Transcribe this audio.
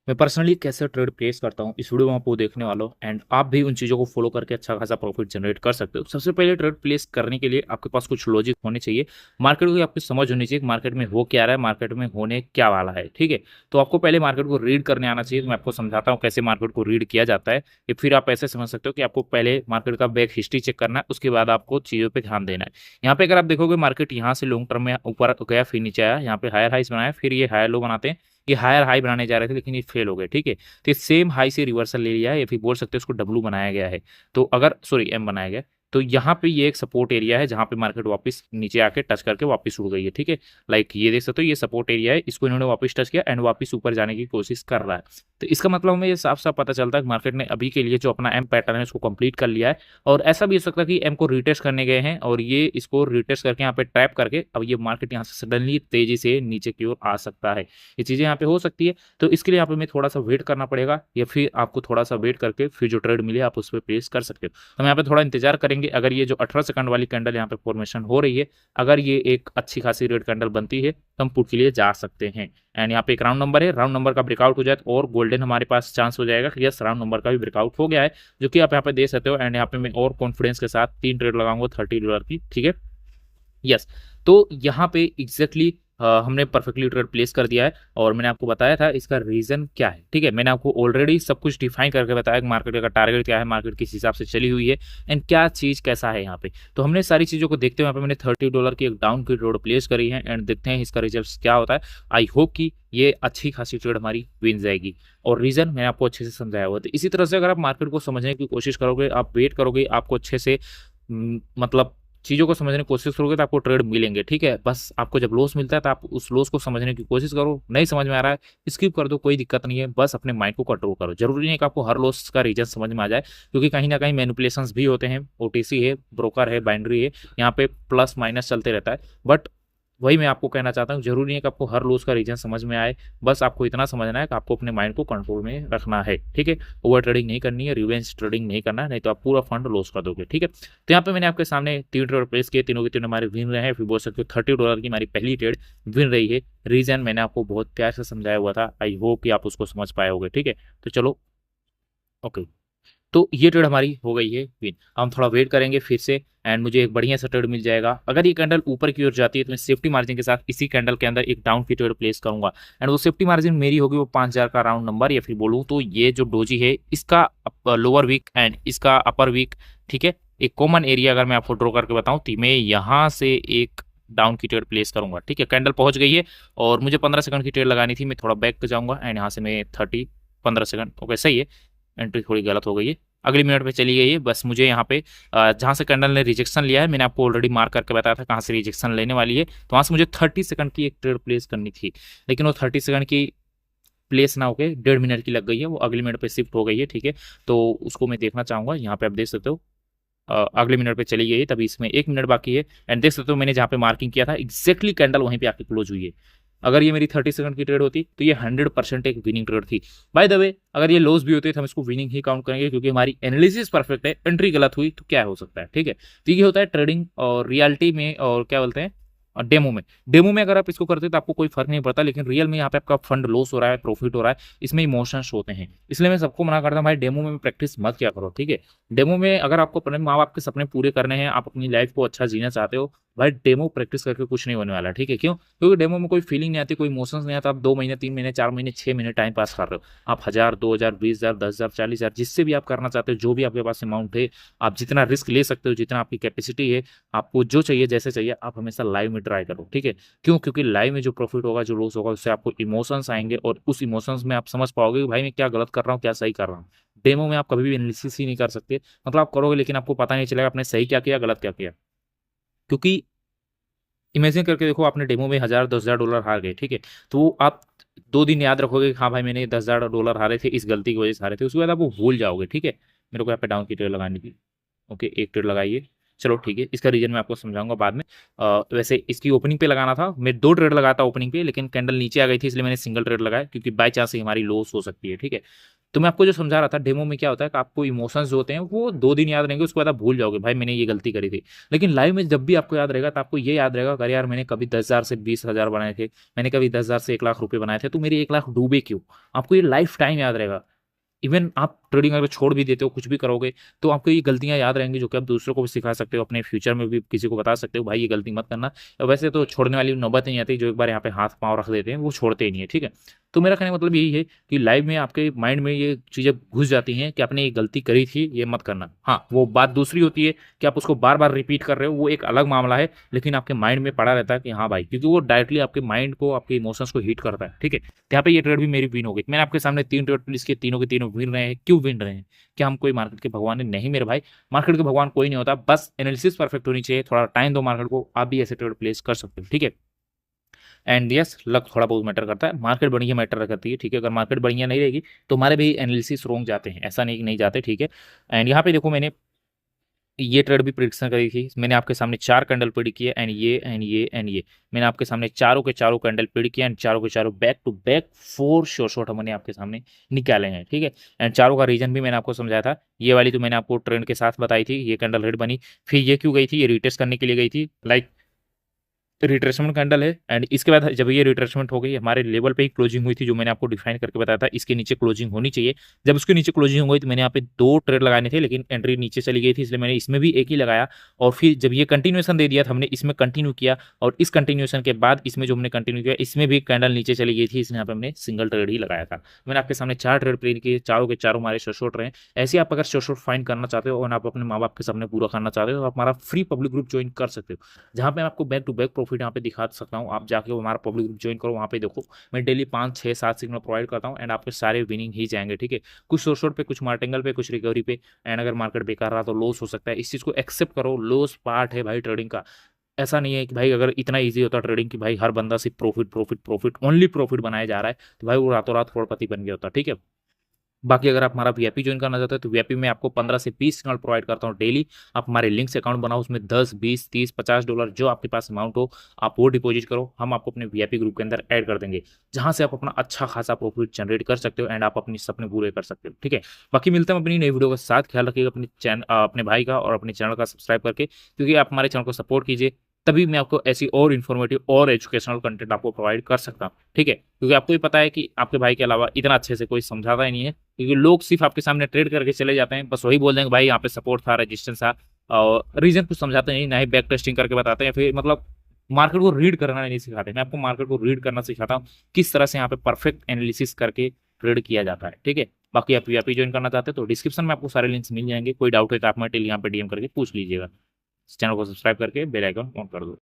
मैं पर्सनली कैसे trade place करता हूँ इस वीडियो में आपको देखने वाला हूँ एंड आप भी उन चीज़ों को फॉलो करके अच्छा खासा प्रॉफिट जनरेट कर सकते हो। सबसे पहले ट्रेड प्लेस करने के लिए आपके पास कुछ लॉजिक होने चाहिए। मार्केट को आपकी समझ होनी चाहिए कि मार्केट में हो क्या रहा है, मार्केट में होने क्या वाला है। ठीक है, तो आपको पहले मार्केट को रीड करने आना चाहिए। तो मैं आपको समझाता हूँ कैसे मार्केट को रीड किया जाता है। कि फिर आप ऐसे समझ सकते हो कि आपको पहले मार्केट का बैक हिस्ट्री चेक करना है, उसके बाद आपको चीज़ों पर ध्यान देना है। यहाँ पे अगर आप देखोगे मार्केट यहाँ से लॉन्ग टर्म में ऊपर गया, फिर नीचे आया, यहाँ पे हायर हाइस बनाया, फिर ये हायर लो बनाते हैं। ये हायर हाई बनाने जा रहे थे लेकिन ये फेल हो गए। ठीक है, तो सेम हाई से रिवर्सल ले लिया है या फिर बोल सकते हैं उसको डब्लू बनाया गया है। तो अगर सॉरी एम बनाया गया, तो यहाँ पे ये एक सपोर्ट एरिया है जहाँ पे मार्केट वापस नीचे आके टच करके वापस उड़ गई है। ठीक है, लाइक ये देख सकते हो, ये सपोर्ट एरिया है, इसको इन्होंने वापस टच किया एंड वापस ऊपर जाने की कोशिश कर रहा है। तो इसका मतलब हमें ये साफ साफ पता चलता है कि मार्केट ने अभी के लिए जो अपना एम पैटर्न है उसको कंप्लीट कर लिया है। और ऐसा भी हो सकता है कि एम को रिटेस्ट करने गए हैं और ये इसको रिटेस्ट करके यहाँ पे ट्रैप करके अब ये मार्केट यहाँ से सडनली तेजी से नीचे की ओर आ सकता है। ये चीज़ें यहाँ पे हो सकती है। तो इसके लिए यहाँ पे हमें थोड़ा सा वेट करना पड़ेगा या फिर आपको थोड़ा सा वेट करके फिर जो ट्रेड मिले आप उस पर प्लेस कर सकते हो। तो हम यहाँ पे थोड़ा इंतजार करेंगे। अगर ये जो 18 सेकंड वाली कैंडल यहाँ पे फॉर्मेशन हो रही है, अगर ये एक अच्छी खासी रेड कैंडल बनती है तो हम पुट के लिए जा सकते हैं। एंड यहाँ पे एक राउंड नंबर है, राउंड नंबर का ब्रेकआउट हो जाए तो और गोल्डन हमारे पास चांस हो जाएगा कि यस राउंड नंबर का भी ब्रेकआउट हो गया है, जो कि आप यहाँ पे दे सकते हो। एंड यहाँ पे मैं और कॉन्फिडेंस के साथ 3 ट्रेड लगाऊंगा $30 की। ठीक है, यस। तो यहाँ पे एग्जैक्टली हमने परफेक्टली ट्रेड प्लेस कर दिया है और मैंने आपको बताया था इसका रीजन क्या है। ठीक है, मैंने आपको ऑलरेडी सब कुछ डिफाइन करके बताया कि मार्केट का टारगेट क्या है, मार्केट किस हिसाब से चली हुई है एंड क्या चीज़ कैसा है यहाँ पे। तो हमने सारी चीज़ों को देखते हुए यहाँ पे मैंने $30 की एक डाउन की ट्रेड प्लेस करी है एंड देखते हैं इसका रिजल्ट क्या होता है। आई होप कि ये अच्छी खासी ट्रेड हमारी विन जाएगी और रीजन मैंने आपको अच्छे से समझाया हुआ। तो इसी तरह से अगर आप मार्केट को समझने की कोशिश करोगे, आप वेट करोगे, आपको अच्छे से मतलब चीज़ों को समझने की कोशिश करोगे तो आपको ट्रेड मिलेंगे। ठीक है, बस आपको जब लॉस मिलता है तो आप उस लॉस को समझने की कोशिश करो। नहीं समझ में आ रहा है स्किप कर दो, कोई दिक्कत नहीं है। बस अपने माइंड को कंट्रोल करो। जरूरी नहीं है कि आपको हर लॉस का रीजन समझ में आ जाए, क्योंकि कहीं ना कहीं मैनिपुलेशंस भी होते हैं। ओटीसी है, ब्रोकर है, बाइंड्री है, यहाँ पे प्लस माइनस चलते रहता है। बट वही मैं आपको कहना चाहता हूँ, जरूरी नहीं है कि आपको हर लॉस का रीजन समझ में आए। बस आपको इतना समझना है कि आपको अपने माइंड को कंट्रोल में रखना है। ठीक है, ओवर ट्रेडिंग नहीं करनी है, रिवेंज ट्रेडिंग नहीं करना है, नहीं तो आप पूरा फंड लॉस कर दोगे। ठीक है, तो यहाँ पे मैंने आपके सामने 3 ट्रेड प्लेस किए, तीनों के तीनों हमारे विन रहे हैं। फिर बोल सकते हो $30 की हमारी पहली ट्रेड विन रही है। रीजन मैंने आपको बहुत प्यार से समझाया हुआ था, आई होप कि आप उसको समझ पाए होगे। ठीक है, तो चलो ओके। तो ये ट्रेड हमारी हो गई है विन। हम थोड़ा वेट करेंगे फिर से एंड मुझे एक बढ़िया सा ट्रेड मिल जाएगा। अगर ये कैंडल ऊपर की ओर जाती है तो मैं सेफ्टी मार्जिन के साथ इसी कैंडल के अंदर एक डाउन की ट्रेड प्लेस करूंगा एंड वो सेफ्टी मार्जिन मेरी होगी वो 5000 का राउंड नंबर, या फिर बोलूँ तो ये जो डोजी है इसका लोअर वीक एंड इसका अपर वीक। ठीक है, एक कॉमन एरिया अगर मैं आपको ड्रॉ करके बताऊं तो मैं यहाँ से एक डाउन की ट्रेड प्लेस करूंगा। ठीक है, कैंडल पहुंच गई है और मुझे 15 सेकंड की ट्रेड लगानी थी। मैं थोड़ा बैक जाऊंगा एंड यहाँ से मैं 15 सेकंड, ओके सही है। एंट्री थोड़ी गलत हो गई है, अगली मिनट पे चली गई है। बस मुझे यहाँ पे जहाँ से कैंडल ने रिजेक्शन लिया है, मैंने आपको ऑलरेडी मार्क करके बताया था कहाँ से रिजेक्शन लेने वाली है। तो वहाँ से मुझे 30 सेकंड की एक ट्रेड प्लेस करनी थी, लेकिन वो 30 सेकंड की प्लेस ना होकर 1.5 मिनट की लग गई है, वो अगली मिनट पे शिफ्ट हो गई है। ठीक है, तो उसको मैं देखना चाहूँगा। यहाँ पे आप देख सकते हो अगले मिनट पे चली गई है, तभी इसमें 1 मिनट बाकी है। एंड देख सकते हो मैंने जहाँ पे मार्किंग किया था एक्जैक्टली कैंडल वहीं पे आके क्लोज हुई है। अगर ये मेरी 30 सेकंड की ट्रेड होती तो ये 100% एक विनिंग ट्रेड थी। बाय द वे अगर ये लॉस भी होते तो हम इसको विनिंग ही काउंट करेंगे, क्योंकि हमारी एनालिसिस परफेक्ट है। एंट्री गलत हुई तो क्या हो सकता है। ठीक है, तो ये होता है ट्रेडिंग और रियलिटी में, और क्या बोलते हैं डेमो में अगर आप इसको करते हैं तो आपको कोई फर्क नहीं पड़ता, लेकिन रियल में यहाँ पे आपका फंड लॉस हो रहा है, प्रॉफिट हो रहा है, इसमें इमोशंस होते हैं। इसलिए मैं सबको मना करता हूँ भाई डेमो में प्रैक्टिस मत किया करो। ठीक है, डेमो में अगर आपको अपने माँ बाप के सपने पूरे करने हैं, आप अपनी लाइफ को अच्छा जीना चाहते हो, भाई डेमो प्रैक्टिस करके कुछ नहीं होने वाला। ठीक है, क्यों? क्योंकि डेमो में कोई फीलिंग नहीं आती, कोई इमोशंस नहीं आता। आप 2 महीने 3 महीने 4 महीने 6 महीने टाइम पास कर रहे हो। आप 1000 2000 20000 10,000 40,000 जिससे भी आप करना चाहते हो, जो भी आपके पास अमाउंट है, आप जितना रिस्क ले सकते हो, जितना आपकी कैपेसिटी है, आपको जो चाहिए जैसे चाहिए, आप हमेशा लाइव में ट्राई करो। ठीक है, क्यों? क्योंकि लाइव में जो प्रॉफिट होगा जो लॉस होगा उससे आपको इमोशंस आएंगे और उस इमोशंस में आप समझ पाओगे कि भाई मैं क्या गलत कर रहा हूँ, क्या सही कर रहा हूँ। डेमो में आप कभी भी एनालिसिस ही नहीं कर सकते। मतलब आप करोगे लेकिन आपको पता नहीं चलेगा आपने सही क्या किया, गलत क्या किया। क्योंकि इमेजिन करके देखो, आपने डेमो में 1000 10,000 डॉलर हार गए। ठीक है, तो आप 2 दिन याद रखोगे कि हाँ भाई मैंने 10,000 डॉलर हारे थे, इस गलती की वजह से हारे थे। उसके बाद आप वो भूल जाओगे। ठीक है, मेरे को यहाँ पे डाउन की ट्रेड लगानी थी। ओके, एक ट्रेड लगाइए। चलो ठीक है, इसका रीजन मैं आपको समझाऊंगा बाद में। वैसे इसकी ओपनिंग पे लगाना था, मैं 2 ट्रेड लगाता ओपनिंग पे, लेकिन कैंडल नीचे आ गई थी इसलिए मैंने सिंगल ट्रेड लगाया, क्योंकि बाई चांस ही हमारी लॉस हो सकती है। ठीक है, तो मैं आपको जो समझा रहा था डेमो में क्या होता है कि आपको इमोशंस जो होते हैं वो 2 दिन याद रहेंगे, उसके बाद आप भूल जाओगे भाई मैंने ये गलती करी थी। लेकिन लाइव में जब भी आपको याद रहेगा तो आपको ये याद रहेगा अरे यार मैंने कभी 10,000 से 20,000 बनाए थे, मैंने कभी 10,000 से 1 लाख रुपए बनाए थे, तो मेरे 1 लाख डूबे क्यों? आपको ये लाइफ टाइम याद रहेगा। इवन आप ट्रेडिंग अगर छोड़ भी देते हो, कुछ भी करोगे, तो आपको ये गलतियां याद रहेंगी जो कि आप दूसरों को भी सिखा सकते हो, अपने फ्यूचर में भी किसी को बता सकते हो भाई ये गलती मत करना। वैसे तो छोड़ने वाली नौबत नहीं आती, जो एक बार यहाँ पे हाथ पांव रख देते हैं वो छोड़ते ही नहीं है, ठीक है। तो मेरा कहने का मतलब यही है कि लाइव में आपके माइंड में ये चीज़ें घुस जाती हैं कि आपने ये गलती करी थी, ये मत करना। हाँ, वो बात दूसरी होती है कि आप उसको बार बार रिपीट कर रहे हो, वो एक अलग मामला है, लेकिन आपके माइंड में पड़ा रहता है कि हाँ भाई, क्योंकि वो डायरेक्टली आपके माइंड को, आपके इमोशंस को हिट करता है, ठीक है। तो यहाँ पे ये ट्रेड भी मेरी विन हो गई। मैंने आपके सामने 3 ट्रेड प्लेस किए, तीनों के तीनों विन रहे हैं। क्यों विन रहे हैं? क्या हम कोई मार्केट के भगवान है? नहीं मेरे भाई, मार्केट के भगवान कोई नहीं होता, बस एनालिसिस परफेक्ट होनी चाहिए, थोड़ा टाइम दो मार्केट को, आप भी ऐसे ट्रेड प्लेस कर सकते हो, ठीक है। एंड यस, लक थोड़ा बहुत मैटर करता है, मार्केट बढ़िया मैटर करती है, ठीक है। अगर मार्केट बढ़िया नहीं रहेगी तो हमारे भी एनालिसिस रोंग जाते हैं, ऐसा नहीं कि नहीं जाते, ठीक है। एंड यहाँ पे देखो मैंने ये ट्रेड भी प्रिडिक्शन करी थी, मैंने आपके सामने 4 कैंडल प्रिडिक्ट किए, एंड ये मैंने आपके सामने चारों के चारों कैंडल प्रिडिक्ट किया, एंड चारों के चारों बैक टू बैक 4 शॉर्ट मैंने आपके सामने निकाले हैं, ठीक है। एंड चारों का रीजन भी मैंने आपको समझाया था। ये वाली तो मैंने आपको ट्रेंड के साथ बताई थी, ये कैंडल रेड बनी, फिर ये क्यों गई थी, ये रिटेस्ट करने के लिए गई थी, लाइक रिट्रेसमेंट कैंडल है। एंड इसके बाद जब ये रिट्रेसमेंट हो गई, हमारे लेवल पे ही क्लोजिंग हुई थी, जो मैंने आपको डिफाइन करके बताया था, इसके नीचे क्लोजिंग होनी चाहिए। जब उसके नीचे क्लोजिंग हो गई तो मैंने यहाँ पे 2 ट्रेड लगाने थे, लेकिन एंट्री नीचे चली गई थी, इसलिए मैंने इसमें भी एक ही लगाया। और फिर जब ये कंटिन्यूएशन दे दिया था, हमने इसमें कंटिन्यू किया, और इस कंटिन्यूएशन के बाद इसमें जो हमने कंटिन्यू किया, इसमें भी कैंडल नीचे चली गई थी, इसलिए यहाँ पे हमने सिंगल ट्रेड ही लगाया था। मैंने आपके सामने 4 ट्रेड प्लेन किए, चारों के चारों हमारे शॉर्ट रहे। ऐसे आप अगर शॉर्ट फाइंड करना चाहते हो और आप अपने माँ बाप के सामने पूरा करना चाहते हो, तो आप हमारा फ्री पब्लिक ग्रुप ज्वाइन कर सकते हो, जहाँ पे मैं आपको बैक टू बैक प्रॉफिट यहाँ पे दिखा सकता हूँ। आप जाके वो हमारा पब्लिक ग्रुप ज्वाइन करो, वहाँ पे देखो मैं डेली 5 6 7 सिग्नल प्रोवाइड करता हूँ, एंड आपके सारे विनिंग ही जाएंगे, ठीक है। कुछ शॉर्ट पे, कुछ मार्टिंगल पे, कुछ रिकवरी पे। एंड अगर मार्केट बेकार रहा तो लॉस हो सकता है, इस चीज़ को एक्सेप्ट करो, लॉस पार्ट है भाई ट्रेडिंग का। ऐसा नहीं है कि भाई अगर इतना ईजी होता ट्रेडिंग कि भाई हर बंदा सिर्फ profit profit profit only profit बनाया जा रहा है, तो भाई वो रातों रात करोड़पति बन गया होता, ठीक है। बाकी अगर आप हमारा वीआईपी ज्वाइन करना चाहते हो तो वीआईपी में आपको 15 से 20 सिग्नल प्रोवाइड करता हूँ डेली। आप हमारे लिंक से अकाउंट बनाओ, उसमें 10 20 30 $50 जो आपके पास अमाउंट हो, आप वो डिपॉजिट करो, हम आपको अपने वीआईपी ग्रुप के अंदर ऐड कर देंगे, जहां से आप अपना अच्छा खासा प्रॉफिट जनरेट कर सकते हो, एंड आप अपने सपने पूरे कर सकते हो, ठीक है। बाकी मिलते हैं अपनी नई वीडियो के साथ, ख्याल रखिएगा अपने चैनल, अपने भाई का और अपने चैनल का सब्सक्राइब करके, क्योंकि आप हमारे चैनल को सपोर्ट कीजिए, तभी मैं आपको ऐसी और इन्फॉर्मेटिव और एजुकेशनल कंटेंट आपको प्रोवाइड कर सकता हूँ, ठीक है। क्योंकि आपको भी पता है कि आपके भाई के अलावा इतना अच्छे से कोई समझाता ही नहीं है, क्योंकि लोग सिर्फ आपके सामने ट्रेड करके चले जाते हैं, बस वही बोल देंगे भाई यहाँ पे सपोर्ट था, रेजिस्टेंस था, और रीजन कुछ समझाते नहीं, ना ही बैक टेस्टिंग करके बताते हैं, फिर मतलब मार्केट को रीड करना नहीं सिखाते। मैं आपको मार्केट को रीड करना सिखाता हूँ, किस तरह से यहाँ पे परफेक्ट एनालिसिस करके ट्रेड किया जाता है, ठीक है। बाकी आप वीआईपी ज्वाइन करना चाहते हैं तो डिस्क्रिप्शन में आपको सारे लिंक्स मिल जाएंगे, कोई डाउट है तो आप मेरे यहाँ पे डीएम करके पूछ लीजिएगा। चैनल को सब्सक्राइब करके बेल आइकन ऑन कर दो।